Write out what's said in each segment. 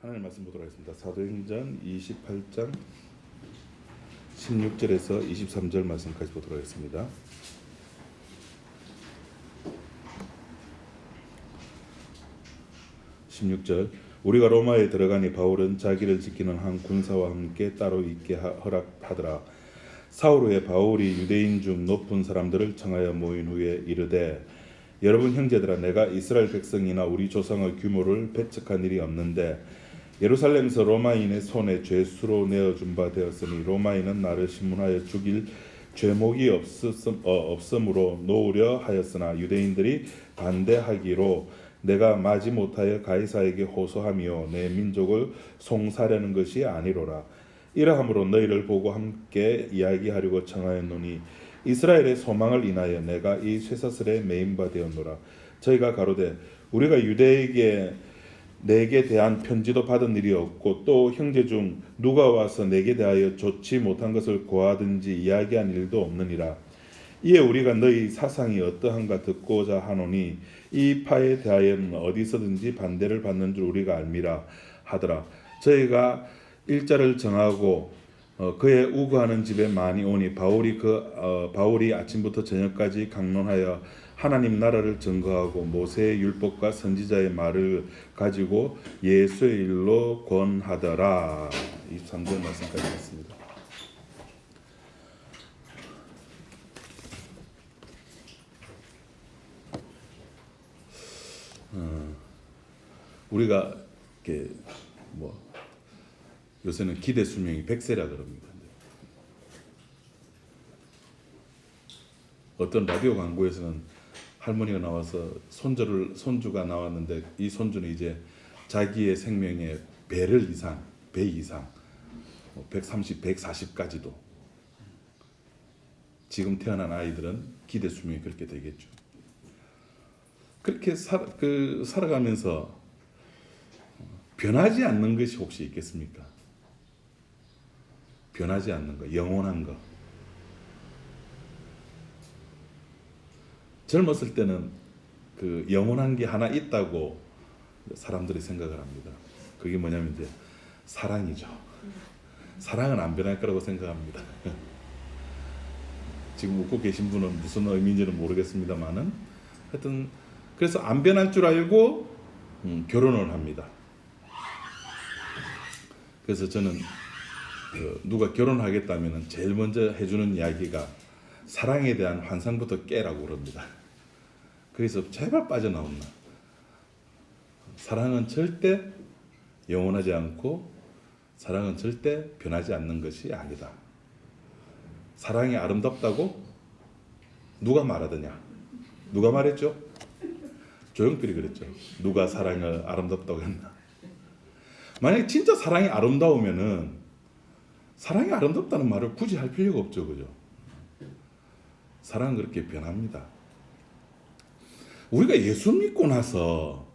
하나님 말씀 보도록 하겠습니다. 사도행전 28장 16절에서 23절 말씀까지 보도록 하겠습니다. 16절 우리가 로마에 들어가니 바울은 자기를 지키는 한 군사와 함께 따로 있게 허락하더라. 사흘 후에 바울이 유대인 중 높은 사람들을 청하여 모인 후에 이르되 여러분 형제들아, 내가 이스라엘 백성이나 우리 조상의 규모를 배척한 일이 없는데 예루살렘에서 로마인의 손에 죄수로 내어준 바 되었으니 로마인은 나를 신문하여 죽일 죄목이 없으므로 놓으려 하였으나 유대인들이 반대하기로 내가 마지 못하여 가이사에게 호소하며 내 민족을 송사하려는 것이 아니로라. 이러함으로 너희를 보고 함께 이야기하려고 청하였노니 이스라엘의 소망을 인하여 내가 이 쇠사슬에 매인 바 되었노라. 저희가 가로되 우리가 유대에게 내게 대한 편지도 받은 일이 없고 또 형제 중 누가 와서 내게 대하여 좋지 못한 것을 고하든지 이야기한 일도 없느니라. 이에 우리가 너희 사상이 어떠한가 듣고자 하노니 이 파에 대하여는 어디서든지 반대를 받는 줄 우리가 알미라 하더라. 저희가 일자를 정하고 그의 우거하는 집에 많이 오니 바울이 아침부터 저녁까지 강론하여 하나님 나라를 증거하고 모세의 율법과 선지자의 말을 가지고 예수의 일로 권하더라. 23절 말씀까지 했습니다. 우리가 이렇게 요새는 기대 수명이 100세라 그럽니다. 어떤 라디오 광고에서는 할머니가 나와서 손주가 나왔는데 이 손주는 이제 자기의 생명의 배 이상 130, 140까지도 지금 태어난 아이들은 기대 수명이 그렇게 되겠죠. 그렇게 살아가면서 변하지 않는 것이 혹시 있겠습니까? 변하지 않는 거, 영원한 거. 젊었을 때는 그 영원한 게 하나 있다고 사람들이 생각을 합니다. 그게 뭐냐면 이제 사랑이죠. 사랑은 안 변할 거라고 생각합니다. 지금 웃고 계신 분은 무슨 의미인지는 모르겠습니다만은 하여튼 그래서 안 변할 줄 알고 결혼을 합니다. 그래서 저는 누가 결혼하겠다면 제일 먼저 해주는 이야기가 사랑에 대한 환상부터 깨라고 그럽니다. 그래서 제발 빠져나온나. 사랑은 절대 영원하지 않고 사랑은 절대 변하지 않는 것이 아니다. 사랑이 아름답다고 누가 말하더냐? 누가 말했죠? 조용필이 그랬죠. 누가 사랑을 아름답다고 했나? 만약에 진짜 사랑이 아름다우면은 사랑이 아름답다는 말을 굳이 할 필요가 없죠, 그죠? 사랑은 그렇게 변합니다. 우리가 예수 믿고 나서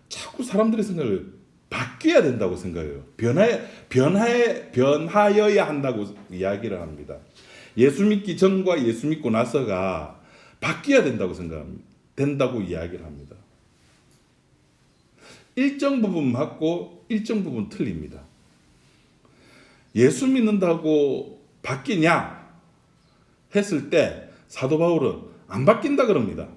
자꾸 사람들의 생각을 바뀌어야 된다고 생각해요. 변하여야 한다고 이야기를 합니다. 예수 믿기 전과 예수 믿고 나서가 바뀌어야 된다고 생각합니다. 된다고 이야기를 합니다. 일정 부분 맞고 일정 부분 틀립니다. 예수 믿는다고 바뀌냐 했을 때 사도 바울은 안 바뀐다 그럽니다.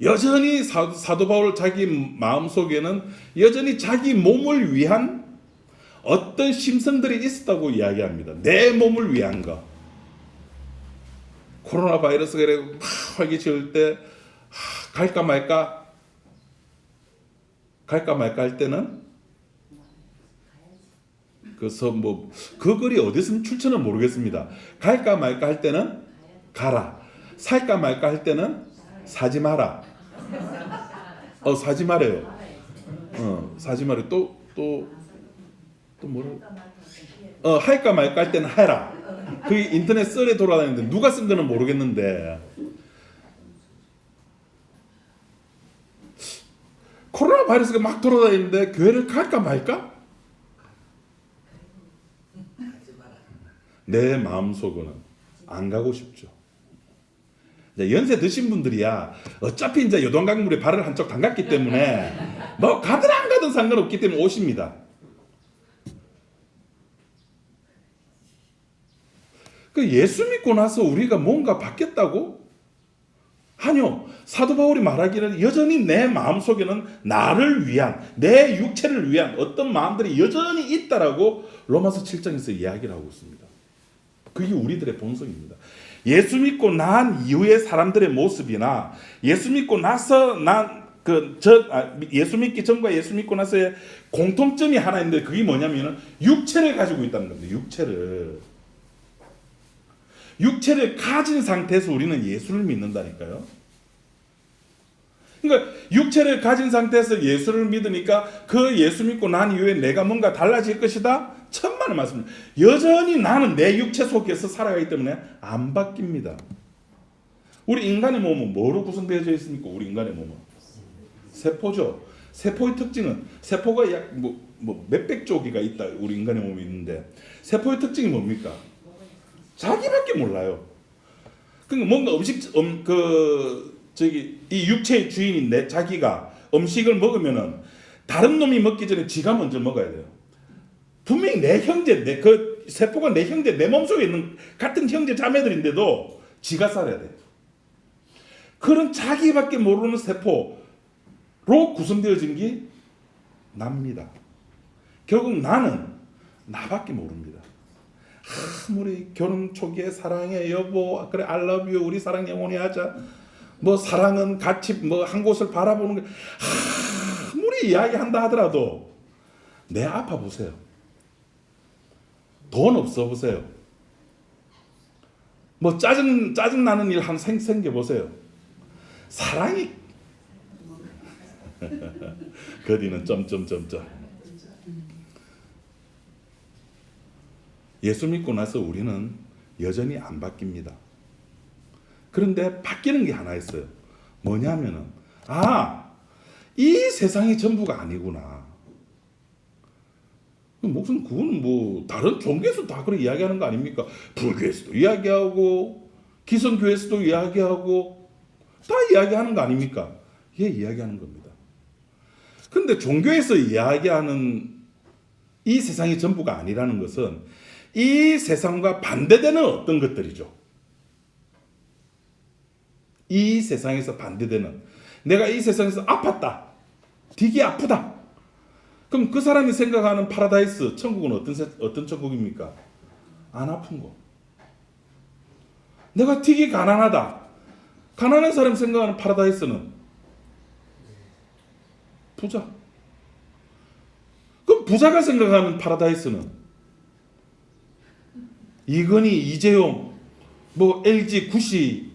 여전히 사도 바울 자기 마음속에는 여전히 자기 몸을 위한 어떤 심성들이 있었다고 이야기합니다. 내 몸을 위한 거. 코로나 바이러스가 이렇게 활기칠 때 갈까 말까 할 때는 그래서 그 글이 어디서 출처는 모르겠습니다. 갈까 말까 할 때는 가라. 살까 말까 할 때는 사지 마라. 사지 말아요. 사지 말아요. 또 뭐라? 할까 말까 할 때는 해라. 그게 인터넷 썰에 돌아다니는데 누가 쓴 거는 모르겠는데 코로나 바이러스가 막 돌아다니는데 교회를 갈까 말까? 내 마음속으로는 안 가고 싶죠. 연세 드신 분들이야 어차피 이제 요동강물에 발을 한쪽 담갔기 때문에 뭐 가든 안 가든 상관없기 때문에 오십니다. 그 예수 믿고 나서 우리가 뭔가 바뀌었다고? 아니요. 사도 바울이 말하기를 여전히 내 마음속에는 나를 위한, 내 육체를 위한 어떤 마음들이 여전히 있다라고 로마서 7장에서 이야기를 하고 있습니다. 그게 우리들의 본성입니다. 예수 믿고 난 이후의 사람들의 모습이나 예수 믿고 나서 예수 믿기 전과 예수 믿고 나서의 공통점이 하나 있는데 그게 뭐냐면 육체를 가지고 있다는 겁니다. 육체를 가진 상태에서 우리는 예수를 믿는다니까요. 그러니까 육체를 가진 상태에서 예수를 믿으니까 그 예수 믿고 난 이후에 내가 뭔가 달라질 것이다? 천만의 말씀입니다. 여전히 나는 내 육체 속에서 살아가기 때문에 안 바뀝니다. 우리 인간의 몸은 뭐로 구성되어져 있습니까? 우리 인간의 몸은 세포죠. 세포의 특징은 세포가 약 몇백 조기가 있다. 우리 인간의 몸이 있는데 세포의 특징이 뭡니까? 자기밖에 몰라요. 그러니까 뭔가 이 육체의 주인인 내 자기가 음식을 먹으면은 다른 놈이 먹기 전에 지가 먼저 먹어야 돼요. 분명히 내 형제, 그 세포가 내 형제, 내 몸속에 있는 같은 형제 자매들인데도 지가 살아야 돼. 그런 자기밖에 모르는 세포로 구성되어진 게 납니다. 결국 나는 나밖에 모릅니다. 아무리 결혼 초기에 사랑해 여보, 그래 I love you, 우리 사랑 영원히 하자. 뭐 사랑은 같이 뭐 한 곳을 바라보는 게 아무리 이야기한다 하더라도 내 아파 보세요. 돈 없어 보세요. 뭐 짜증 나는 일 한 생겨 보세요. 사랑이 거기는 점점점점. 예수 믿고 나서 우리는 여전히 안 바뀝니다. 그런데 바뀌는 게 하나 있어요. 뭐냐면은 이 세상이 전부가 아니구나. 무슨 그거는 뭐 다른 종교에서 다 그렇게 이야기하는 거 아닙니까? 불교에서도 이야기하고 기성교에서도 이야기하고 다 이야기하는 거 아닙니까? 예, 이야기하는 겁니다. 그런데 종교에서 이야기하는 이 세상이 전부가 아니라는 것은 이 세상과 반대되는 어떤 것들이죠. 이 세상에서 반대되는, 내가 이 세상에서 아팠다, 되게 아프다. 그럼 그 사람이 생각하는 파라다이스, 천국은 어떤 천국입니까? 안 아픈 거. 내가 되게 가난하다. 가난한 사람이 생각하는 파라다이스는 부자. 그럼 부자가 생각하는 파라다이스는 이건희, 이재용, 뭐 LG, 구시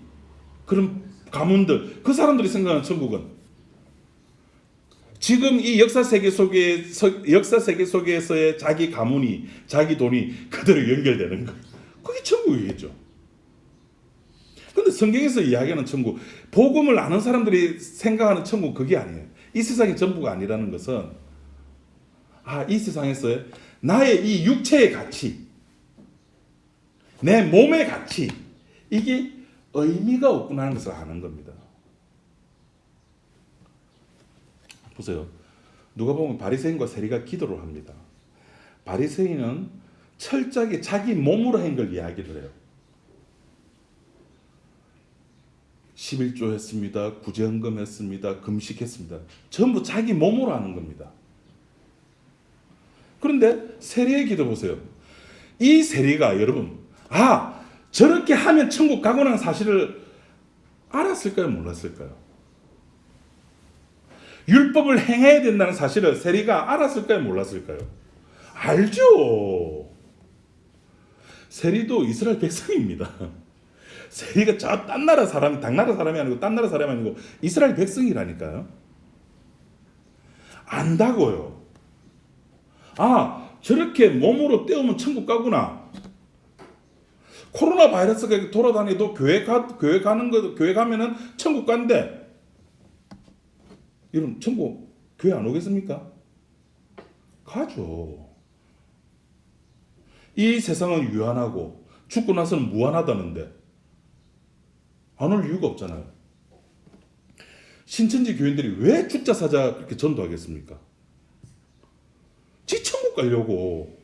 그런 가문들, 그 사람들이 생각하는 천국은 지금 이 역사 세계 속에서의 자기 가문이, 자기 돈이 그대로 연결되는 거. 그게 천국이겠죠. 그런데 성경에서 이야기하는 천국, 복음을 아는 사람들이 생각하는 천국 그게 아니에요. 이 세상이 전부가 아니라는 것은 이 세상에서 나의 이 육체의 가치, 내 몸의 가치, 이게 의미가 없구나 하는 것을 아는 겁니다. 보세요. 누가 보면 바리새인과 세리가 기도를 합니다. 바리새인은 철저하게 자기 몸으로 한 걸 이야기를 해요. 11조 했습니다. 구제헌금 했습니다. 금식했습니다. 전부 자기 몸으로 하는 겁니다. 그런데 세리의 기도 보세요. 이 세리가 여러분, 저렇게 하면 천국 가고난 사실을 알았을까요? 몰랐을까요? 율법을 행해야 된다는 사실을 세리가 알았을까요? 몰랐을까요? 알죠. 세리도 이스라엘 백성입니다. 세리가 저 딴 나라 사람, 당나라 사람이 아니고 딴 나라 사람이 아니고 이스라엘 백성이라니까요. 안다고요. 저렇게 몸으로 때우면 천국 가구나. 코로나 바이러스가 돌아다니도 교회 가면은 천국 간대. 여러분, 천국 교회 안 오겠습니까? 가죠. 이 세상은 유한하고 죽고 나서는 무한하다는데 안 올 이유가 없잖아요. 신천지 교인들이 왜 죽자 사자 그렇게 전도하겠습니까? 지 천국 가려고.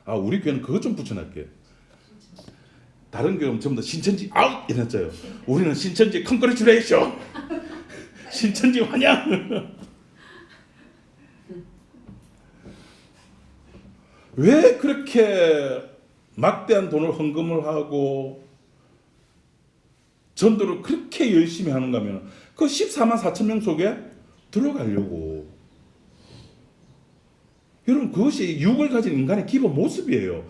우리 교회는 그것 좀 붙여놨게. 다른 교회는 전부 다 신천지 아웃 이랬잖아요. 우리는 신천지 컨그레츄레이션. 신천지 환영. 왜 그렇게 막대한 돈을 헌금을 하고 전도를 그렇게 열심히 하는가 하면 그 14만 4천 명 속에 들어가려고. 여러분, 그것이 육을 가진 인간의 기본 모습이에요.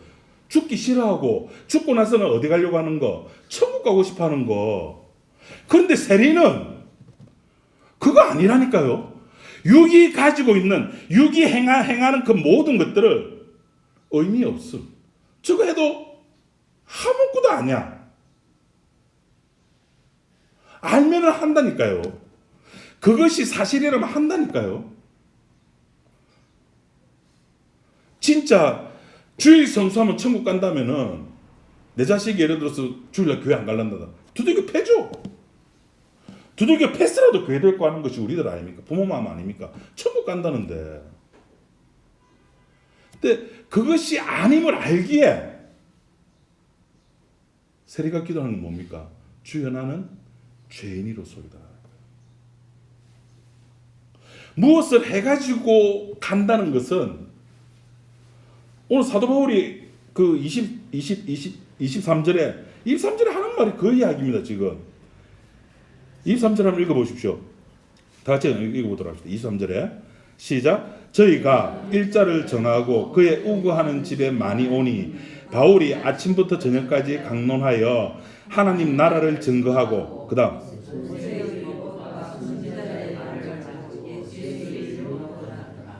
죽기 싫어하고 죽고 나서는 어디 가려고 하는 거? 천국 가고 싶어 하는 거. 그런데 세리는 그거 아니라니까요. 육이 가지고 있는, 육이 행하는 그 모든 것들을 의미 없음. 저거 해도 아무것도 아니야. 알면은 한다니까요. 그것이 사실이라면 한다니까요. 진짜 주일 성수하면 천국 간다면은 내 자식이 예를 들어서 주일날 교회 안 갈란다. 두들겨 패줘. 두들겨 패스라도 교회 데리고 하는 것이 우리들 아닙니까? 부모 마음 아닙니까? 천국 간다는데. 근데 그것이 아님을 알기에 세리가 기도하는 건 뭡니까? 주여, 나는 죄인이로소이다. 무엇을 해가지고 간다는 것은 오늘 사도 바울이 그 23절에 하는 말이 그 이야기입니다. 지금 23절 한번 읽어보십시오. 다 같이 읽어보도록 합시다. 23절에 시작. 저희가 일자를 정하고 그의 우거하는 집에 많이 오니 바울이 아침부터 저녁까지 강론하여 하나님 나라를 증거하고, 그 다음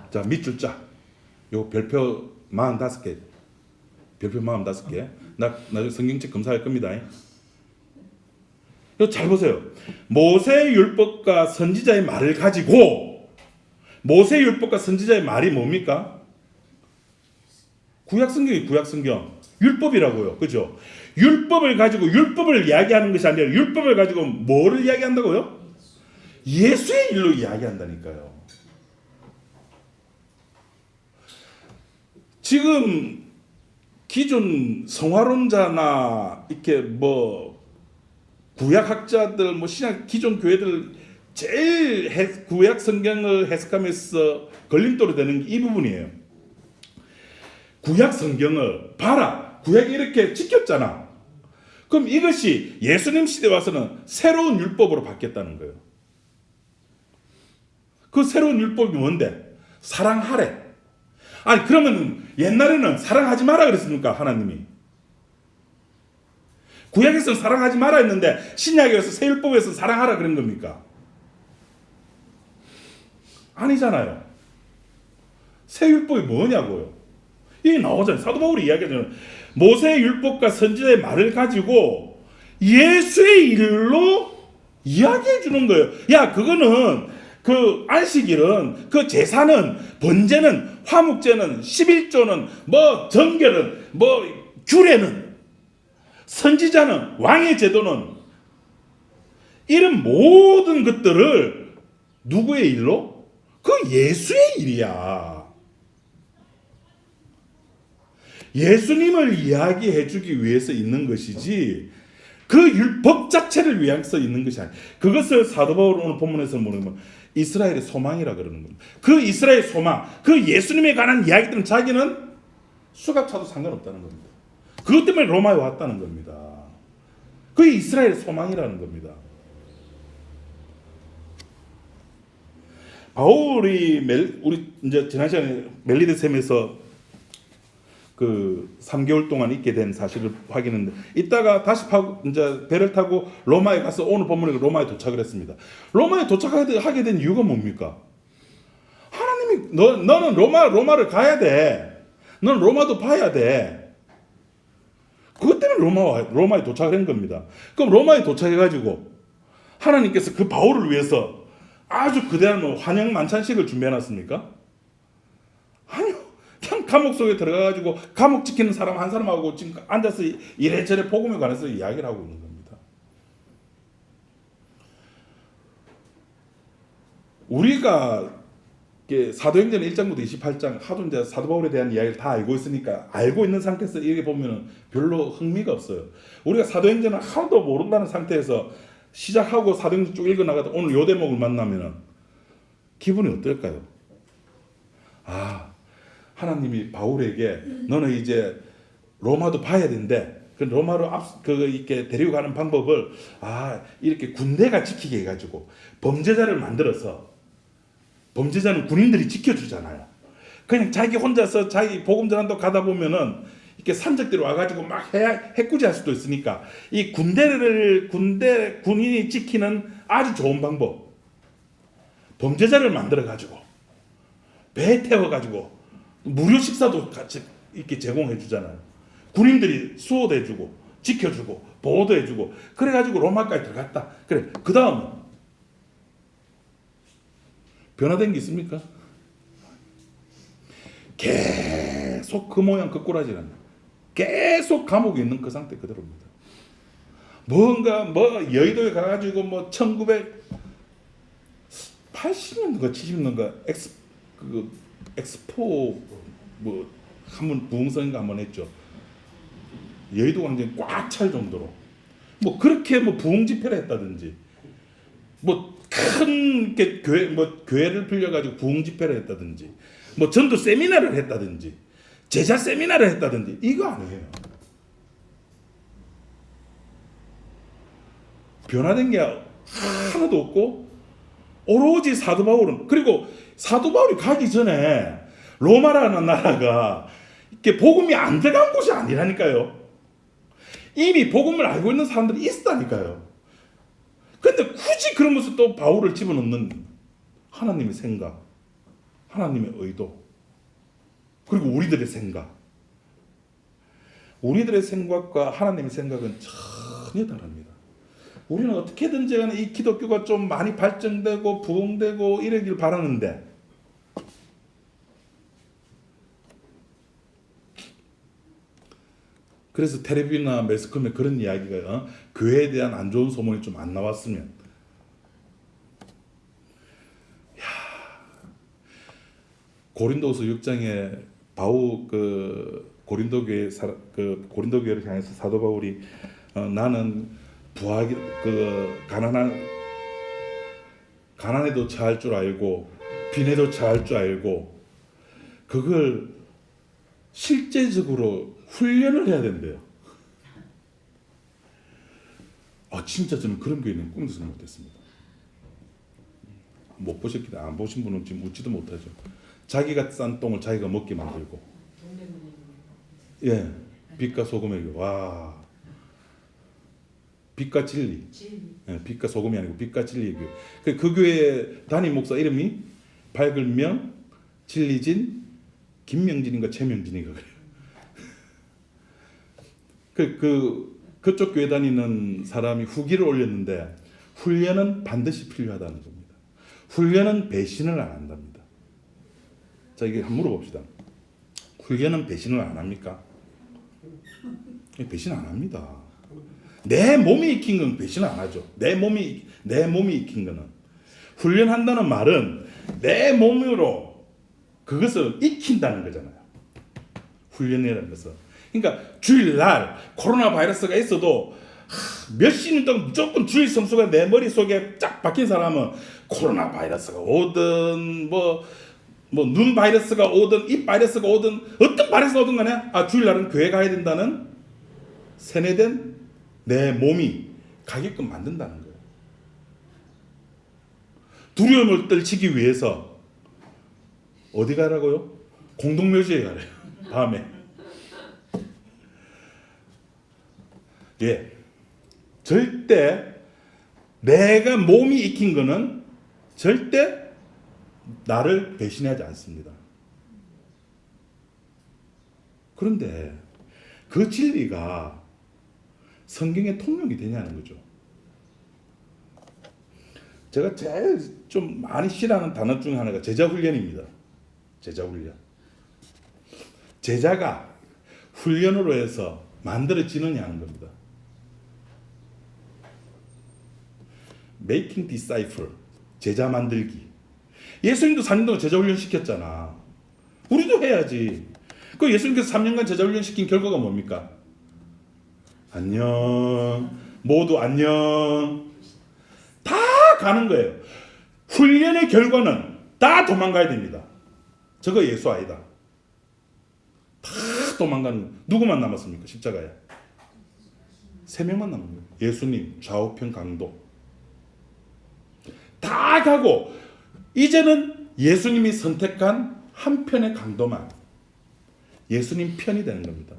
자, 밑줄 자. 요 별표 45개. 별표 45개. 나중에 성경책 검사할 겁니다. 이거 잘 보세요. 모세의 율법과 선지자의 말을 가지고, 모세의 율법과 선지자의 말이 뭡니까? 구약성경이 구약성경. 율법이라고요. 그죠? 율법을 가지고 율법을 이야기하는 것이 아니라 율법을 가지고 뭐를 이야기한다고요? 예수의 일로 이야기한다니까요. 지금 기존 성화론자나 이렇게 뭐 구약학자들, 뭐 신약 기존 교회들 제일 구약 성경을 해석하면서 걸림돌이 되는 게 이 부분이에요. 구약 성경을 봐라, 구약이 이렇게 지켰잖아. 그럼 이것이 예수님 시대 와서는 새로운 율법으로 바뀌었다는 거예요. 그 새로운 율법이 뭔데? 사랑하래. 아니, 그러면 옛날에는 사랑하지 마라 그랬습니까? 하나님이. 구약에서는 사랑하지 마라 했는데 신약에서 새 율법에서 사랑하라 그런 겁니까? 아니잖아요. 새 율법이 뭐냐고요. 이게 나오잖아요. 사도 바울이 이야기하잖아요. 모세의 율법과 선지자의 말을 가지고 예수의 일로 이야기해 주는 거예요. 야, 그거는 그 안식일은, 그 제사는, 번제는, 화목제는, 11조는, 뭐 정결은, 뭐 규례는, 선지자는, 왕의 제도는, 이런 모든 것들을 누구의 일로? 그 예수의 일이야. 예수님을 이야기해 주기 위해서 있는 것이지 그 율법 자체를 위해서 있는 것이 아니야. 그것을 사도 바울 오늘 본문에서 뭐냐면 이스라엘의 소망이라 그러는 겁니다. 그 이스라엘 소망, 그 예수님에 관한 이야기들은 자기는 수갑차도 상관없다는 겁니다. 그것 때문에 로마에 왔다는 겁니다. 그게 이스라엘의 소망이라는 겁니다. 바울이 우리 이제 지난 시간에 멜리데 샘에서 그 3개월 동안 있게 된 사실을 확인했는데, 이따가 다시 이제 배를 타고 로마에 가서 오늘 본문에 로마에 도착을 했습니다. 로마에 도착하게 된 이유가 뭡니까? 하나님이 너는 로마를 가야 돼. 너는 로마도 봐야 돼. 그것 때문에 로마에 도착을 한 겁니다. 그럼 로마에 도착해가지고 하나님께서 그 바울을 위해서 아주 거대한 환영 만찬식을 준비해놨습니까? 아니요. 그냥 감옥 속에 들어가가지고 감옥 지키는 사람 한 사람하고 지금 앉아서 이래저래 복음에 관해서 이야기를 하고 있는 겁니다. 우리가 사도행전 1장부터 28장 하도 이제 사도 바울에 대한 이야기를 다 알고 있으니까 알고 있는 상태에서 이렇게 보면은 별로 흥미가 없어요. 우리가 사도행전을 하나도 모른다는 상태에서 시작하고 사도행전 쭉 읽어 나가다 오늘 요 대목을 만나면은 기분이 어떨까요? 아, 하나님이 바울에게 너는 이제 로마도 봐야 된대. 그 로마로 이렇게 데리고 가는 방법을 이렇게 군대가 지키게 해가지고 범죄자를 만들어서 범죄자는 군인들이 지켜주잖아요. 그냥 자기 혼자서 자기 복음 전한도 가다 보면은 이렇게 산적들이 와가지고 막 해꾸지할 수도 있으니까 이 군인이 지키는 아주 좋은 방법. 범죄자를 만들어가지고 배에 태워가지고 무료 식사도 같이 이렇게 제공해주잖아요. 군인들이 수호해주고 지켜주고 보호도 해주고 그래가지고 로마까지 들어갔다. 그래, 그 다음 변화된 게 있습니까? 계속 그 모양 그 꼬라지는 계속 감옥에 있는 그 상태 그대로입니다. 뭔가 여의도에 가가지고 1980년인가 70년인가 엑스포 한번 부흥성인가 한번 했죠. 여의도 광장이 꽉 찰 정도로 그렇게 부흥 집회를 했다든지 큰 교회를 빌려가지고 부흥 집회를 했다든지 전도 세미나를 했다든지 제자 세미나를 했다든지 이거 아니에요. 변화된 게 하나도 없고 오로지 사도 바울은, 그리고 사도 바울이 가기 전에 로마라는 나라가 이렇게 복음이 안 들어간 곳이 아니라니까요. 이미 복음을 알고 있는 사람들이 있었다니까요. 근데 굳이 그런 것을 또 바울을 집어넣는 하나님의 생각, 하나님의 의도, 그리고 우리들의 생각. 우리들의 생각과 하나님의 생각은 전혀 다릅니다. 우리는 어떻게든지 간에 이 기독교가 좀 많이 발전되고 부흥되고 이러길 바라는데 그래서 텔레비나 매스컴에 그런 이야기가 교회에 대한 안 좋은 소문이 좀 안 나왔으면. 고린도서 6장에 바울 고린도 교회를 향해서 사도 바울이 나는 부하기 가난에도 처할 줄 알고 빈에도 처할 줄 알고 그걸 실제적으로 훈련을 해야 된대요. 진짜 저는 그런 교회는 꿈도 생각 못했습니다. 못 보셨기 때문에 안 보신 분은 지금 웃지도 못하죠. 자기가 싼 똥을 자기가 먹게 만들고, 빛과 소금의 교회. 와, 빛과 진리. 빛과 소금이 아니고 빛과 진리의 교회. 그 교회 담임 목사 이름이 밝을명 진리진 김명진인가 최명진인가 그래요. 그쪽 교회 다니는 사람이 후기를 올렸는데 훈련은 반드시 필요하다는 겁니다. 훈련은 배신을 안 한답니다. 자, 이게 한번 물어봅시다. 훈련은 배신을 안 합니까? 배신 안 합니다. 내 몸이 익힌 건 배신 안 하죠. 내 몸이 익힌 거는. 훈련한다는 말은 내 몸으로 그것을 익힌다는 거잖아요. 훈련이라는 것은. 그러니까 주일날 코로나 바이러스가 있어도 몇 시간 동안 무조건 주일 성수가 내 머릿속에 쫙 박힌 사람은 코로나 바이러스가 오든 눈 바이러스가 오든 입 바이러스가 오든 어떤 바이러스가 오든 간에 주일날은 교회 가야 된다는 세뇌된 내 몸이 가게끔 만든다는 거예요. 두려움을 떨치기 위해서 어디 가라고요? 공동묘지에 가래요. 밤에. 절대 내가 몸이 익힌 거는 절대 나를 배신하지 않습니다. 그런데 그 진리가 성경에 통용이 되냐는 거죠. 제가 제일 좀 많이 싫어하는 단어 중에 하나가 제자훈련입니다. 제자훈련. 제자가 훈련으로 해서 만들어지느냐 하는 겁니다. Making disciple, 제자 만들기. 예수님도 4년 동안 제자훈련 시켰잖아. 우리도 해야지. 그 예수님께서 3년간 제자훈련 시킨 결과가 뭡니까? 안녕. 모두 안녕. 다 가는 거예요. 훈련의 결과는 다 도망가야 됩니다. 저거 예수 아니다. 다 도망가는 거예요. 누구만 남았습니까? 십자가에 3명만 남은 거예요. 예수님 좌우편 강도 다 가고 이제는 예수님이 선택한 한 편의 강도만 예수님 편이 되는 겁니다.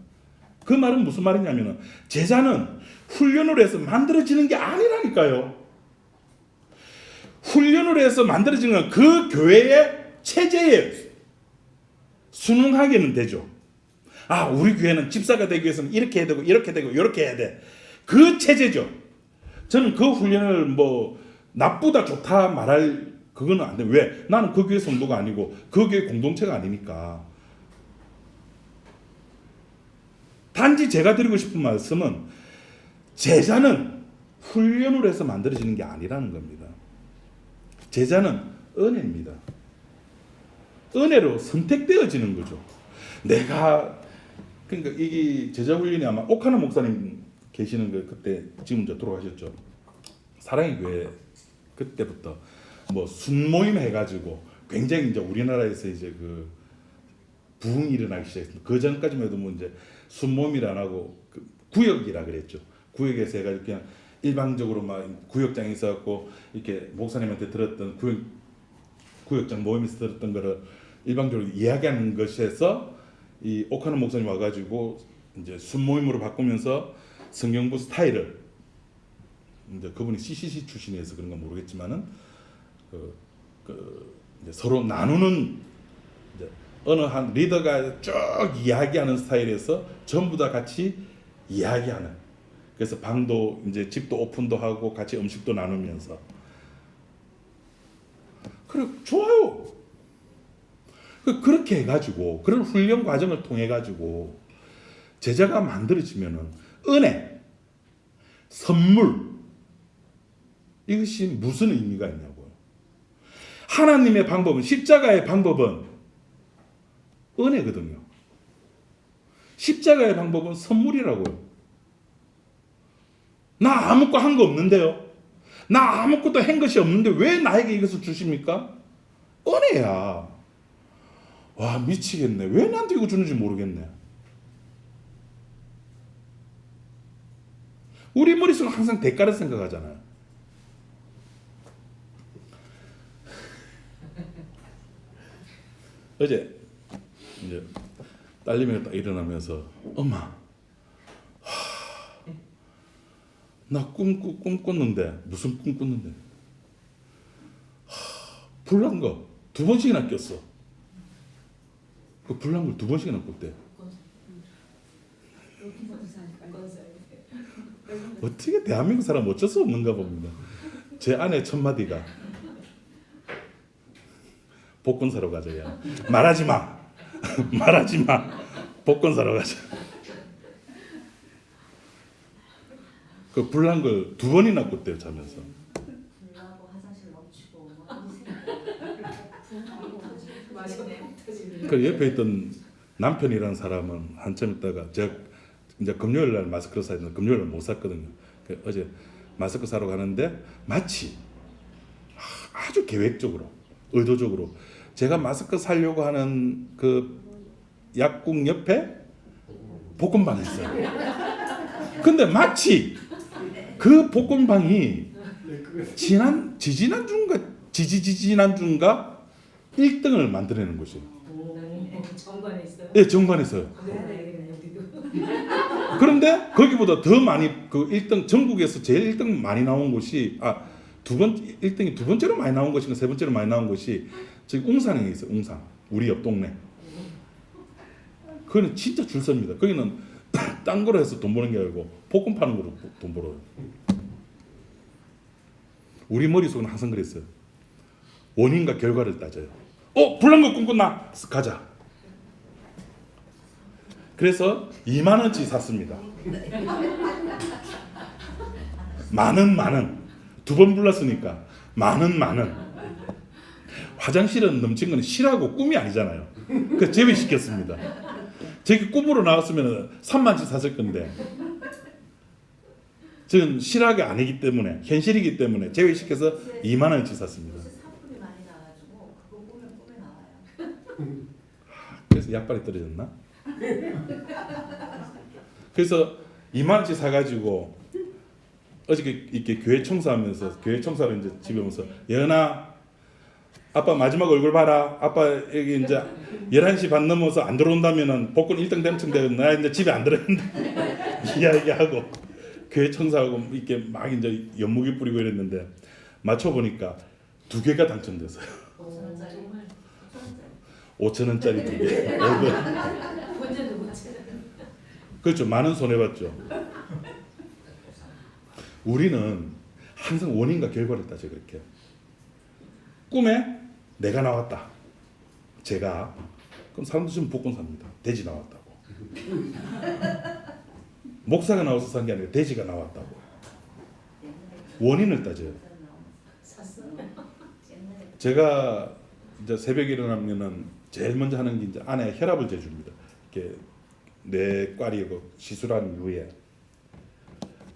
그 말은 무슨 말이냐면 제자는 훈련으로 해서 만들어지는 게 아니라니까요. 훈련으로 해서 만들어지는 건 그 교회의 체제에 순응하게는 되죠. 아, 우리 교회는 집사가 되기 위해서는 이렇게 해야 되고 이렇게 되고 이렇게 해야 돼. 그 체제죠. 저는 그 훈련을 뭐 나쁘다 좋다 말할 그거는 안 돼. 왜? 나는 그 교회 성도가 아니고 그 교회 공동체가 아니니까. 단지 제가 드리고 싶은 말씀은 제자는 훈련으로 해서 만들어지는 게 아니라는 겁니다. 제자는 은혜입니다. 은혜로 선택되어지는 거죠. 내가 그러니까 이 제자 훈련이 아마 오카나 목사님 계시는 그 그때 지금 이제 돌아가셨죠. 사랑의 교회 그때부터 뭐 순모임 해가지고 굉장히 이제 우리나라에서 이제 그 부흥이 일어나기 시작했습니다. 그 전까지만 해도 뭐 이제 순모임이라 안 하고 그 구역이라 그랬죠. 구역에서 해가지고 그냥 일방적으로 막 구역장에 있어갖고 이렇게 목사님한테 들었던 구역장 모임에서 들었던 거를 일방적으로 이야기하는 것에서 이 오카노 목사님 와가지고 이제 순모임으로 바꾸면서 성경부 스타일을 이제 그분이 CCC 출신이어서 그런가 모르겠지만은 이제 서로 나누는 이제 어느 한 리더가 쭉 이야기하는 스타일에서 전부 다 같이 이야기하는. 그래서 방도 이제 집도 오픈도 하고 같이 음식도 나누면서 그래 좋아요. 그렇게 해가지고 그런 훈련 과정을 통해 가지고 제자가 만들어지면은 은혜, 선물 이것이 무슨 의미가 있냐고요. 하나님의 방법은 십자가의 방법은 은혜거든요. 십자가의 방법은 선물이라고요. 나 아무것도 한 거 없는데요. 나 아무것도 한 것이 없는데 왜 나에게 이것을 주십니까? 은혜야. 와 미치겠네. 왜 나한테 이거 주는지 모르겠네. 우리 머릿속은 항상 대가를 생각하잖아요. 어제 이제 딸님이 딱 일어나면서 엄마 나 꿈 꿨는데 무슨 꿈 꿨는데 불난 거 2번씩이나 꼈어. 그 불난 걸 2번씩이나 꿨대. 어떻게 대한민국 사람 어쩔 수 없는가 봅니다. 제 아내 첫 마디가 복권 사러 가자. 야 말하지 마. 말하지 마. 복권 사러 가자. 그 불난 걸 2번이나 꿨대요 자면서. 불나고 화장실 멈추고 그 옆에 있던 남편이라는 사람은 한참 있다가 제가 이제 금요일 날 마스크를 사야 되는데 금요일 날 못 샀거든요. 어제 마스크 사러 가는데 마치 아주 계획적으로 의도적으로 제가 마스크 사려고 하는 그 약국 옆에 복권방이 있어요. 근데 마치 그 복권방이 지지난주인가 1등을 만들어내는 곳이에요. 정관에 있어요? 네, 정관에 있어요. 그런데 거기보다 더 많이 그 1등 전국에서 제일 1등 많이 나온 곳이 1등이 2번째로 많이 나온 곳인가 3번째로 많이 나온 곳이 저기 웅산에 있어요. 웅산 우리 옆 동네. 그거는 진짜 줄 섭니다. 거기는 딴 거로 해서 돈 버는 게 아니고 복권 파는 거로 돈 벌어요. 우리 머릿속은 항상 그랬어요. 원인과 결과를 따져요. 불난 거 꿈꿨나? 가자. 그래서 2만 원치 샀습니다. 만원 2번 불렀으니까 만원. 와 화장실은 넘친 건 실하고 꿈이 아니잖아요. 그래서 제외시켰습니다. 저기 꿈으로 나왔으면 3만치 샀을 건데 저는 실화가 아니기 때문에 현실이기 때문에 제외시켜서 2만 원치 샀습니다. 요새 사품이 많이 나와가지고 그거 보면 꿈에 나와요. 그래서 약발이 떨어졌나? 그래서 2만 원치 사가지고 어저께 이렇게 교회 청소하면서 교회 청소하러 이제 집에 오면서 예은아 아빠 마지막 얼굴 봐라. 아빠 여기 이제 11시 반 넘어서 안 들어온다면은 복권 1등 당첨되면 나 이제 집에 안 들어간다. 이야기하고 교회 청소하고 이렇게 막 이제 연무기 뿌리고 이랬는데 맞춰 보니까 2개가 당첨됐어요. 5,000원짜리. 5,000원짜리 2개. 본전도 못 채. 그렇죠. 많은 손해 봤죠. 우리는 항상 원인과 결과를 따져 그렇게. 꿈에 내가 나왔다. 제가 그럼 사람들 지금 복권 삽니다. 돼지 나왔다고. 목사가 나와서 산 게 아니라 돼지가 나왔다고. 원인을 따져요. 샀어. 제가 이제 새벽에 일어나면은 제일 먼저 하는 게 이제 아내 혈압을 재줍니다. 이렇게 뇌과리고 시술한 이후에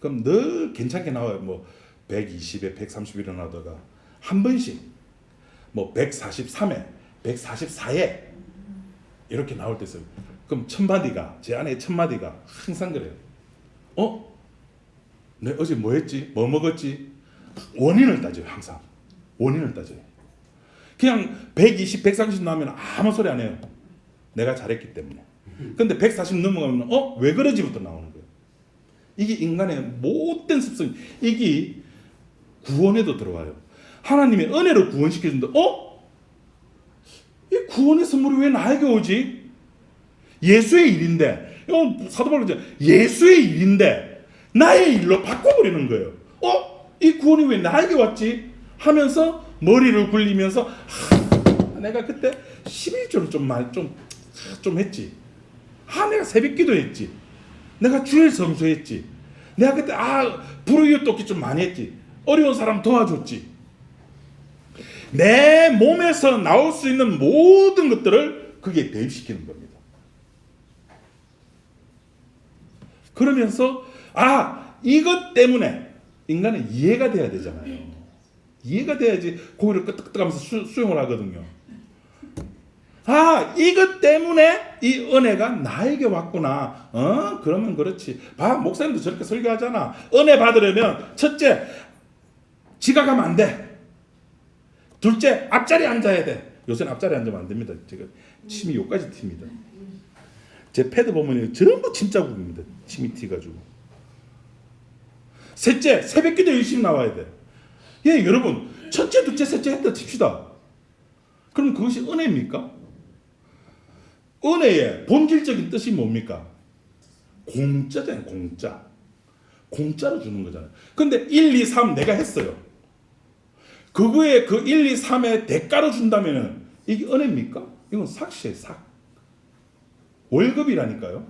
그럼 늘 괜찮게 나와요. 뭐 120에 130 일어나다가 한 번씩 뭐 143에 144에 이렇게 나올 때 있어요. 그럼 첫 마디가 제 아내의 첫 마디가 항상 그래요. 내 어제 뭐 했지? 뭐 먹었지? 원인을 따져요. 항상 원인을 따져요. 그냥 120, 130 나오면 아무 소리 안 해요. 내가 잘했기 때문에. 근데 140 넘어가면 왜 그러지부터 나오는 거예요. 이게 인간의 못된 습성. 이게 구원에도 들어와요. 하나님의 은혜로 구원시켜준다. 이 구원의 선물이 왜 나에게 오지? 예수의 일인데. 사도 바울이 예수의 일인데 나의 일로 바꿔버리는 거예요. 이 구원이 왜 나에게 왔지? 하면서 머리를 굴리면서 내가 그때 11조를 좀 했지. 내가 새벽기도 했지. 내가 주일 성수했지. 내가 그때 불의의 돕기 좀 많이 했지. 어려운 사람 도와줬지. 내 몸에서 나올 수 있는 모든 것들을 거기에 대입시키는 겁니다. 그러면서 이것 때문에 인간은 이해가 돼야 되잖아요. 이해가 돼야지 고기를 끄떡끄떡하면서 수용을 하거든요. 이것 때문에 이 은혜가 나에게 왔구나. 그러면 그렇지. 목사님도 저렇게 설교하잖아. 은혜 받으려면 첫째, 지각하면 안 돼. 둘째, 앞자리에 앉아야 돼. 요새는 앞자리에 앉으면 안 됩니다. 제가 침이 요까지 튑니다. 제 패드 보면 전부 침 자국입니다. 침이 튀가지고. 셋째, 새벽기도 열심히 나와야 돼. 여러분, 첫째, 둘째, 셋째 했다 칩시다. 그럼 그것이 은혜입니까? 은혜의 본질적인 뜻이 뭡니까? 공짜잖아요. 공짜로 주는 거잖아요. 근데 1, 2, 3 내가 했어요. 그거에 그 1, 2, 3의 대가로 준다면 이게 은혜입니까? 이건 삭시예요. 삭. 월급이라니까요.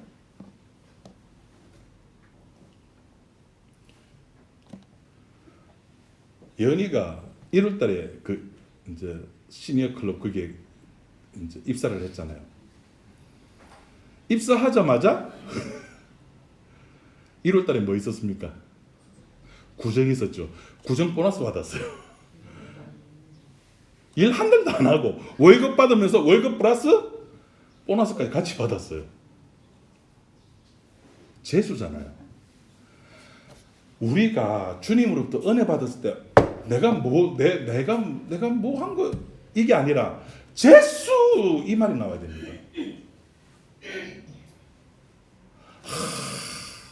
연희가 1월달에 그 이제 시니어 클럽 그게 이제 입사를 했잖아요. 입사하자마자 1월달에 뭐 있었습니까? 구정 있었죠. 구정 보너스 받았어요. 일 한 달도 안 하고 월급 받으면서 월급 플러스 보너스까지 같이 받았어요. 재수잖아요. 우리가 주님으로부터 은혜 받았을 때 내가 뭐 한 거 이게 아니라 재수 이 말이 나와야 됩니다.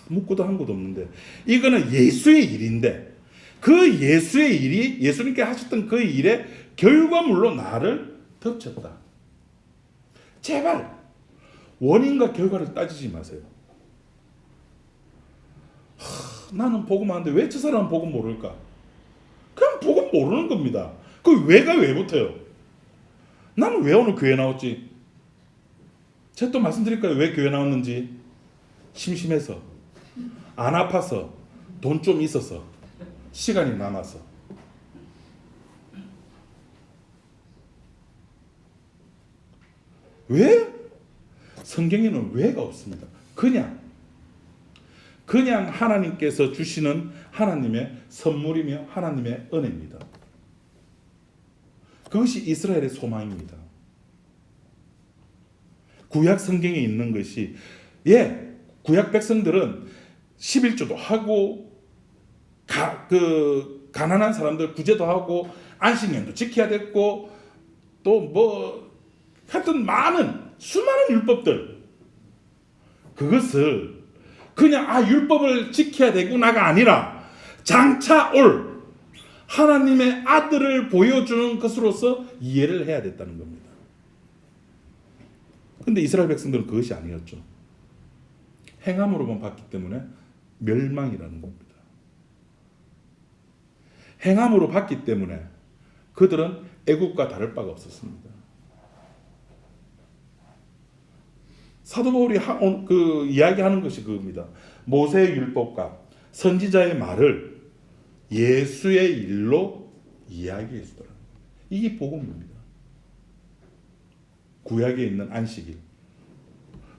묻고도 한 것도 없는데 이거는 예수의 일인데 그 예수의 일이 예수님께 하셨던 그 일의 결과물로 나를 덮쳤다. 제발 원인과 결과를 따지지 마세요. 나는 복음 하는데 왜 저 사람은 복음 모를까? 그냥 복음 모르는 겁니다. 그 왜가 왜부터요? 나는 왜 오늘 교회 나왔지? 제가 또 말씀드릴까요? 왜 교회 나왔는지? 심심해서, 안 아파서, 돈 좀 있어서, 시간이 남아서. 왜? 성경에는 왜가 없습니다. 그냥 하나님께서 주시는 하나님의 선물이며 하나님의 은혜입니다. 그것이 이스라엘의 소망입니다. 구약 성경에 있는 것이 구약 백성들은 11조도 하고 가난한 사람들 구제도 하고 안식년도 지켜야 됐고 또 뭐 하여튼 수많은 율법들, 그것을 그냥 율법을 지켜야 되구나가 아니라 장차 올 하나님의 아들을 보여주는 것으로서 이해를 해야 됐다는 겁니다. 근데 이스라엘 백성들은 그것이 아니었죠. 행함으로만 봤기 때문에 멸망이라는 겁니다. 행함으로 봤기 때문에 그들은 애국과 다를 바가 없었습니다. 사도 바울이 이야기하는 것이 그겁니다. 모세의 율법과 선지자의 말을 예수의 일로 이야기했더라. 이게 복음입니다. 구약에 있는 안식일.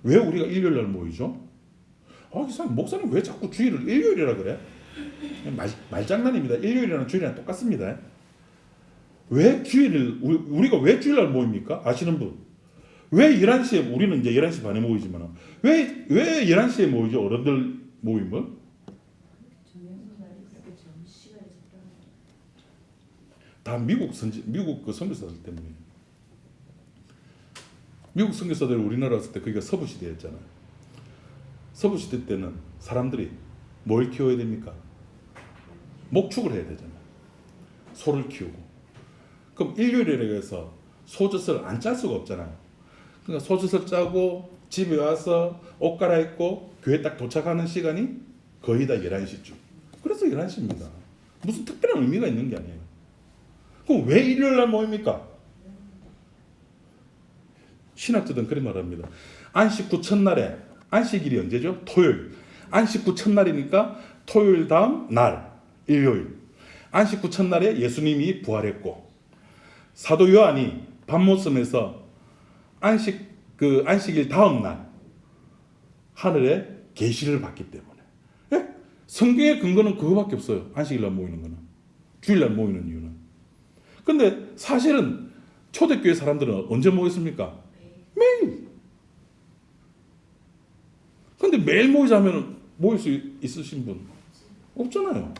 왜 우리가 일요일날 모이죠? 목사님 왜 자꾸 주일을 일요일이라 그래? 말장난입니다. 일요일이랑 주일이랑 똑같습니다. 왜 우리가 왜 주일날 모입니까? 아시는 분? 왜 11시에, 우리는 이제 11시 반에 모이지만, 왜 11시에 모이죠? 어른들 모임을? 다 미국 그 선교사들 때문에. 미국 선교사들 우리나라 왔을 때 그게 서부 시대였잖아요. 서부 시대 때는 사람들이 뭘 키워야 됩니까? 목축을 해야 되잖아요. 소를 키우고. 그럼 일요일이라고 해서 소젖을 안 짤 수가 없잖아요. 그러니까 소젖을 짜고 집에 와서 옷 갈아입고 교회 딱 도착하는 시간이 거의 다 11시쯤. 그래서 11시입니다. 무슨 특별한 의미가 있는 게 아니에요. 그럼 왜 일요일날 모입니까? 신학자들은 그렇게 말합니다. 안식 후 첫날에, 안식일이 언제죠? 토요일. 안식 후 첫날이니까 토요일 다음 날, 일요일. 안식 후 첫날에 예수님이 부활했고, 사도 요한이 밤모섬에서 안식일 다음 날 하늘에 계시를 받기 때문에. 성경의 근거는 그거밖에 없어요. 안식일날 모이는 거는. 주일날 모이는 이유는. 근데 사실은 초대교회 사람들은 언제 모였습니까? 매일. 근데 매일 모이자면 모일 수 있으신 분 없잖아요.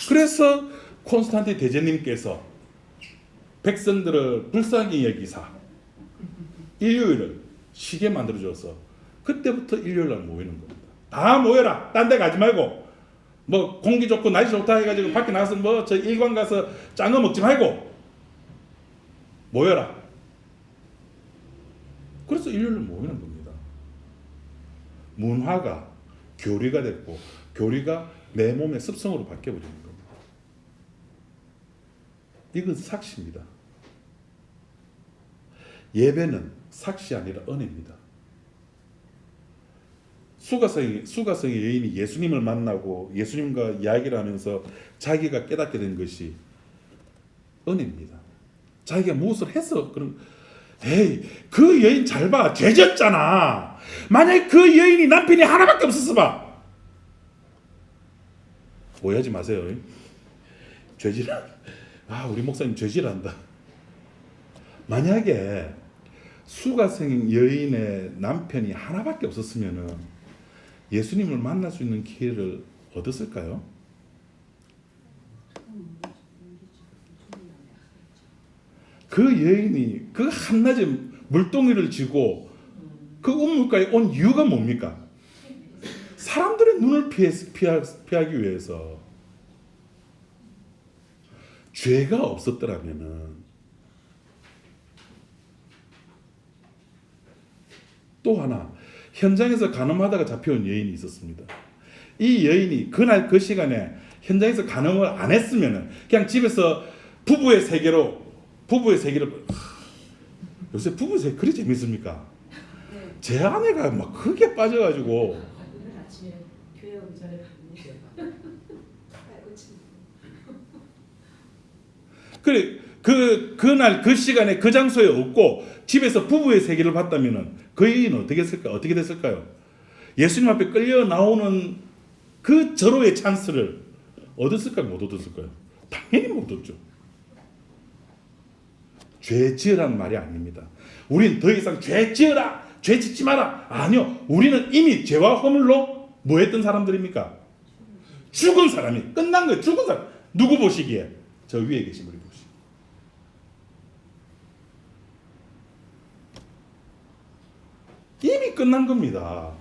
그래서 콘스탄틴 대제님께서 백성들을 불쌍히 여기사 일요일을 쉬게 만들어줘서 그때부터 일요일날 모이는 겁니다. 다 모여라. 딴 데 가지 말고 뭐 공기 좋고 날씨 좋다 해가지고 밖에 나가서 뭐 저 일관 가서 짱어 먹지 말고 모여라. 그래서 일요일날 모이는 겁니다. 문화가 교리가 됐고 교리가 내 몸의 습성으로 바뀌어버리는 겁니다. 이건 삭시입니다. 예배는 삭시 아니라 은혜입니다. 수가성의 여인이 예수님을 만나고 예수님과 이야기를 하면서 자기가 깨닫게 된 것이 은혜입니다. 자기가 무엇을 해서 그 여인 잘 봐. 죄졌잖아. 만약에 그 여인이 남편이 하나밖에 없었어 봐. 오해하지 마세요. 우리 목사님 죄질한다. 만약에 수가성 여인의 남편이 하나밖에 없었으면은 예수님을 만날 수 있는 기회를 얻었을까요? 그 여인이 그 한낮에 물동이를 쥐고 그 우물가에 온 이유가 뭡니까? 사람들의 눈을 피하기 위해서. 죄가 없었더라면은 또 하나 현장에서 간음하다가 잡혀온 여인이 있었습니다. 이 여인이 그날 그 시간에 현장에서 간음을 안 했으면은 그냥 집에서 부부의 세계로 요새 부부 세계 그리 재밌습니까? 네. 제 아내가 막 크게 빠져가지고 오늘 아침에 교회 오기 전에 봤는데 그래 그날 그 시간에 그 장소에 없고 집에서 부부의 세계를 봤다면은 그 여인은 어떻게 했을까? 어떻게 됐을까요? 예수님 앞에 끌려 나오는 그 절호의 찬스를 얻었을까요? 못 얻었을까요? 당연히 못 얻었죠. 죄 지으라는 말이 아닙니다. 우리는 더 이상 죄 지으라, 죄 짓지 마라. 아니요. 우리는 이미 죄와 허물로 뭐 했던 사람들입니까? 죽은 사람이 끝난 거예요. 죽은 사람. 누구 보시기에? 저 위에 계신 분이 보시기에. 이미 끝난 겁니다.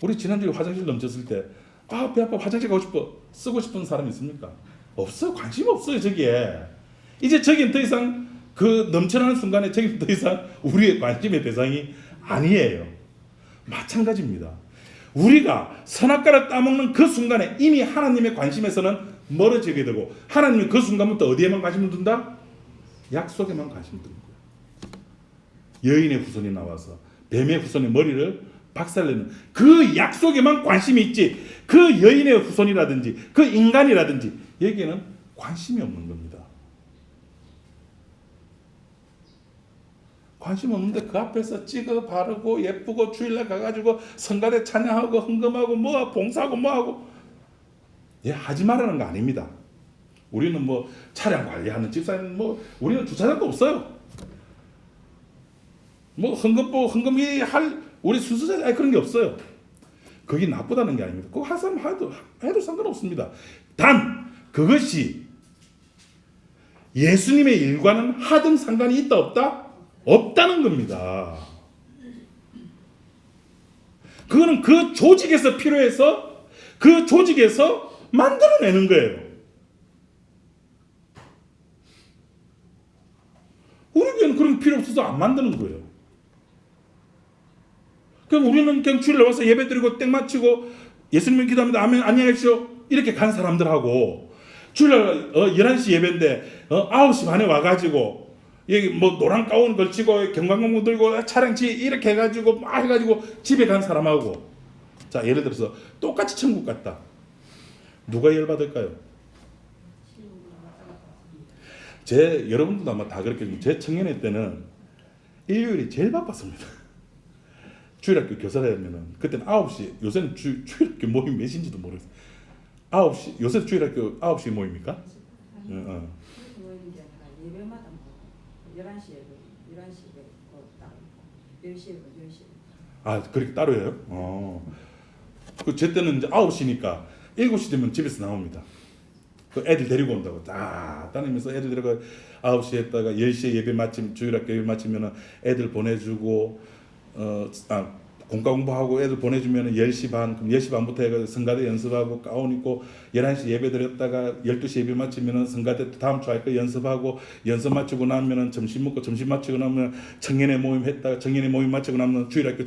우리 지난주에 화장실 넘쳤을 때 배 아파 화장실 가고 싶어 쓰고 싶은 사람 있습니까? 없어요. 관심 없어요. 저기에. 이제 저긴 더 이상 그 넘쳐나는 순간에 저긴 더 이상 우리의 관심의 대상이 아니에요. 마찬가지입니다. 우리가 선악과를 따먹는 그 순간에 이미 하나님의 관심에서는 멀어지게 되고 하나님이 그 순간부터 어디에만 관심을 둔다? 약속에만 관심을 두는 거예요. 여인의 후손이 나와서 뱀의 후손의 머리를 박살내는 그 약속에만 관심이 있지 그 여인의 후손이라든지 그 인간이라든지 여기에는 관심이 없는 겁니다. 관심 없는데 그 앞에서 찍어 바르고 예쁘고 주일날 가가지고 성가대 찬양하고 헌금하고 뭐 봉사하고 뭐하고 하지 말라는 거 아닙니다. 우리는 뭐 차량 관리하는 집사님 뭐 우리는 주차장도 없어요. 뭐 헌금이 할 우리 순수자 그런 게 없어요. 그게 나쁘다는 게 아닙니다. 그거 할 사람 해도 상관없습니다. 단 그것이 예수님의 일과는 하등 상관이 있다 없다? 없다는 겁니다. 그거는 그 조직에서 필요해서 그 조직에서 만들어내는 거예요. 우리 교회는 그런 게 필요 없어서 안 만드는 거예요. 그럼 우리는 그냥 주일날 와서 예배 드리고 땡 마치고 예수님을 기도합니다. 아멘 안녕히 계십시오. 이렇게 간 사람들하고 주일날 11시 예배인데 9시 반에 와가지고 여기 뭐 노란 가운 걸치고 경광공구 들고 차량치 이렇게 해가지고 막 해가지고 집에 간 사람하고 자 예를 들어서 똑같이 천국 갔다. 누가 열받을까요? 여러분들도 아마 다 그렇겠지만 제 청년회 때는 일요일이 제일 바빴습니다. 주일학교 교사라면은 그때는 9시 요새는 주일학교 모임 몇인지도 모르겠어요. 9시 요새 주일학교 9시 모입니까? 모이는 게 아니라 예배마다 11시 예배, 11시 예배 따로 있고 10시 예배, 10시 예배. 그렇게 따로 해요? 제 때는 이제 9시니까 7시 되면 집에서 나옵니다. 그 애들 데리고 온다고 다 다니면서 애들 데려가 9시에 했다가 10시에 예배 마침 주일학교 예배 마치면은 애들 보내주고 공과 공부하고 애들 보내주면 10시 반, 그럼 10시 반부터 해가지고 성가대 연습하고 가운 입고 11시 예배 드렸다가 12시 예배 마치면은 성가대 다음 주 할 거 연습하고 연습 마치고 나면은 점심 먹고 점심 마치고 나면 청년회 모임 했다가 청년회 모임 마치고 나면 주일학교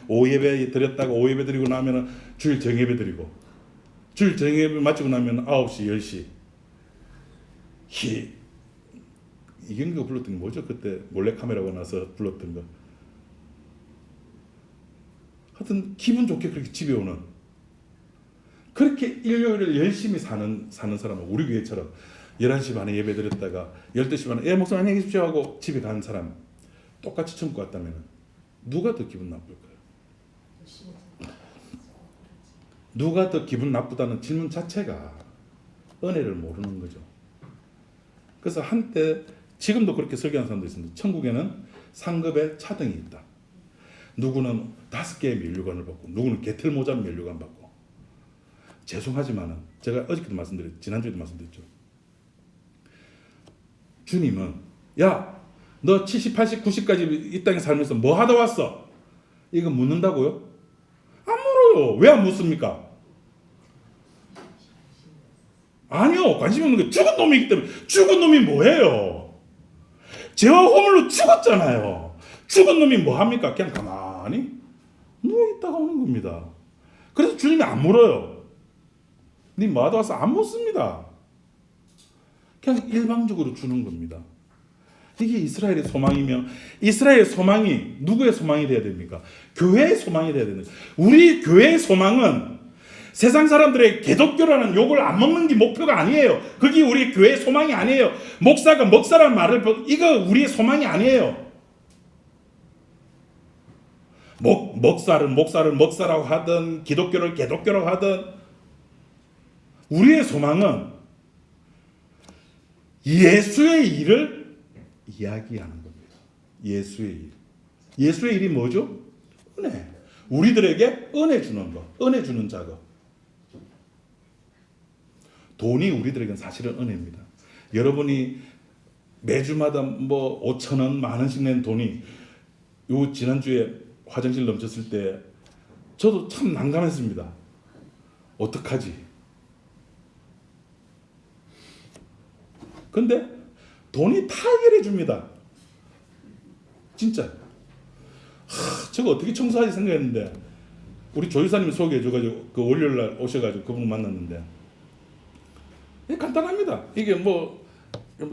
오후 예배 드렸다가 오후 예배 드리고 나면은 주일 정예배 드리고 주일 정예배 마치고 나면 9시, 10시 이경규가 불렀던 게 뭐죠? 그때 몰래카메라가 나서 불렀던 거 하여튼 기분 좋게 그렇게 집에 오는 그렇게 일요일을 열심히 사는 사람은 우리 교회처럼 11시 반에 예배 드렸다가 12시 반에 목사님 안녕히 계십시오 하고 집에 가는 사람 똑같이 천국 갔다면 누가 더 기분 나쁠까요? 누가 더 기분 나쁘다는 질문 자체가 은혜를 모르는 거죠. 그래서 한때 지금도 그렇게 설교하는 사람도 있습니다. 천국에는 상급의 차등이 있다. 누구는 5개의 면류관을 받고 누구는 개털 모자 면류관 받고 죄송하지만은 제가 어저께도 말씀드렸죠. 지난주에도 말씀드렸죠. 주님은 야 너 70, 80, 90까지 이 땅에 살면서 뭐 하다 왔어? 이거 묻는다고요? 안 물어요. 왜 안 묻습니까? 아니요. 관심 없는 게 죽은 놈이기 때문에. 죽은 놈이 뭐예요? 죄와 허물로 죽었잖아요. 죽은 놈이 뭐 합니까? 그냥 가만히 누워있다가 오는 겁니다. 그래서 주님이 안 물어요. 니 뭐 하다 와서 안 묻습니다. 그냥 일방적으로 주는 겁니다. 이게 이스라엘의 소망이며 이스라엘의 소망이 누구의 소망이 돼야 됩니까? 교회의 소망이 돼야 됩니다. 우리 교회의 소망은 세상 사람들의 기독교라는 욕을 안 먹는 게 목표가 아니에요. 그게 우리 교회의 소망이 아니에요. 목사가 먹사라는 말을 이거 우리의 소망이 아니에요. 목사를 먹사라고 하든 기독교를 기독교라고 하든 우리의 소망은 예수의 일을 이야기하는 겁니다. 예수의 일. 예수의 일이 뭐죠? 은혜. 우리들에게 은혜 주는 거. 은혜 주는 작업. 돈이 우리들에게는 사실은 은혜입니다. 여러분이 매주마다 뭐 5,000원, 10,000원씩 낸 돈이 요 지난주에 화장실 넘쳤을 때 저도 참 난감했습니다. 어떡하지? 근데 돈이 다 해결해 줍니다. 진짜. 저거 어떻게 청소하지 생각했는데 우리 조유사님이 소개해줘가지고 그 월요일날 오셔가지고 그분 만났는데 간단합니다. 이게 뭐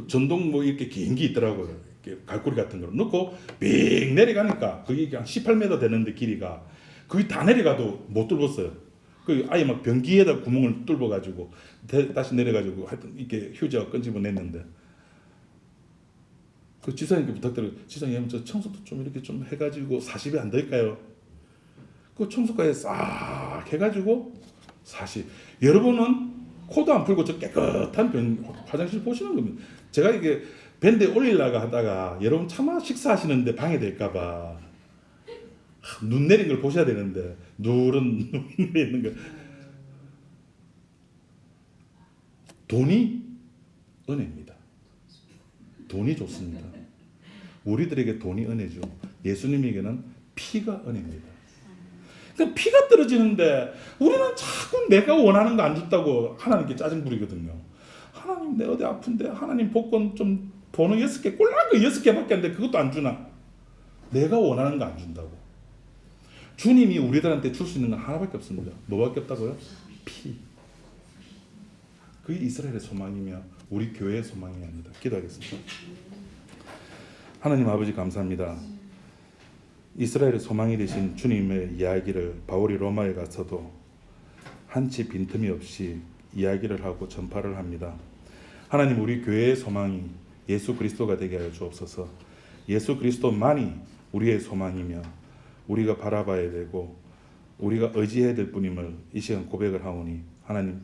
전동 뭐 이렇게 긴 게 있더라고요. 이렇게 갈고리 같은 걸 넣고 빙 내려가니까 그게 한 18m 되는데 길이가 그게 다 내려가도 못 뚫었어요. 그 아예 막 변기에다 구멍을 뚫어가지고 다시 내려가지고 하여튼 이렇게 휴지와 끈집어냈는데 그 지사님께 부탁드려요. 지사님 저 청소도 좀 이렇게 좀 해가지고 40이 안 될까요? 그 청소까지 싹 해가지고 40. 여러분은 코도 안 풀고 저 깨끗한 화장실 보시는 겁니다. 제가 이게 밴드에 올리려고 하다가 여러분 차마 식사하시는데 방해될까봐 눈 내린 걸 보셔야 되는데 눈은 눈 내리는 거. 돈이 은혜입니다. 돈이 좋습니다. 우리들에게 돈이 은혜죠. 예수님에게는 피가 은혜입니다. 그러니까 피가 떨어지는데 우리는 자꾸 내가 원하는 거 안 줬다고 하나님께 짜증 부리거든요. 하나님 내 어디 아픈데 하나님 복권 좀 번호 6개 꼴랑 거 6개밖에 안 돼. 그것도 안 주나? 내가 원하는 거 안 준다고. 주님이 우리들한테 줄 수 있는 건 하나밖에 없습니다. 뭐밖에 없다고요? 피. 그게 이스라엘의 소망이며 우리 교회의 소망이 아니다. 기도하겠습니다. 하나님 아버지 감사합니다. 이스라엘의 소망이 되신 주님의 이야기를 바울이 로마에 가서도 한치 빈틈이 없이 이야기를 하고 전파를 합니다. 하나님 우리 교회의 소망이 예수 그리스도가 되게 하여 주옵소서. 예수 그리스도만이 우리의 소망이며 우리가 바라봐야 되고 우리가 의지해야 될 분임을 이 시간 고백을 하오니 하나님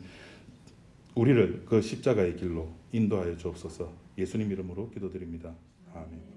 우리를 그 십자가의 길로 인도하여 주옵소서. 예수님 이름으로 기도드립니다. 아멘.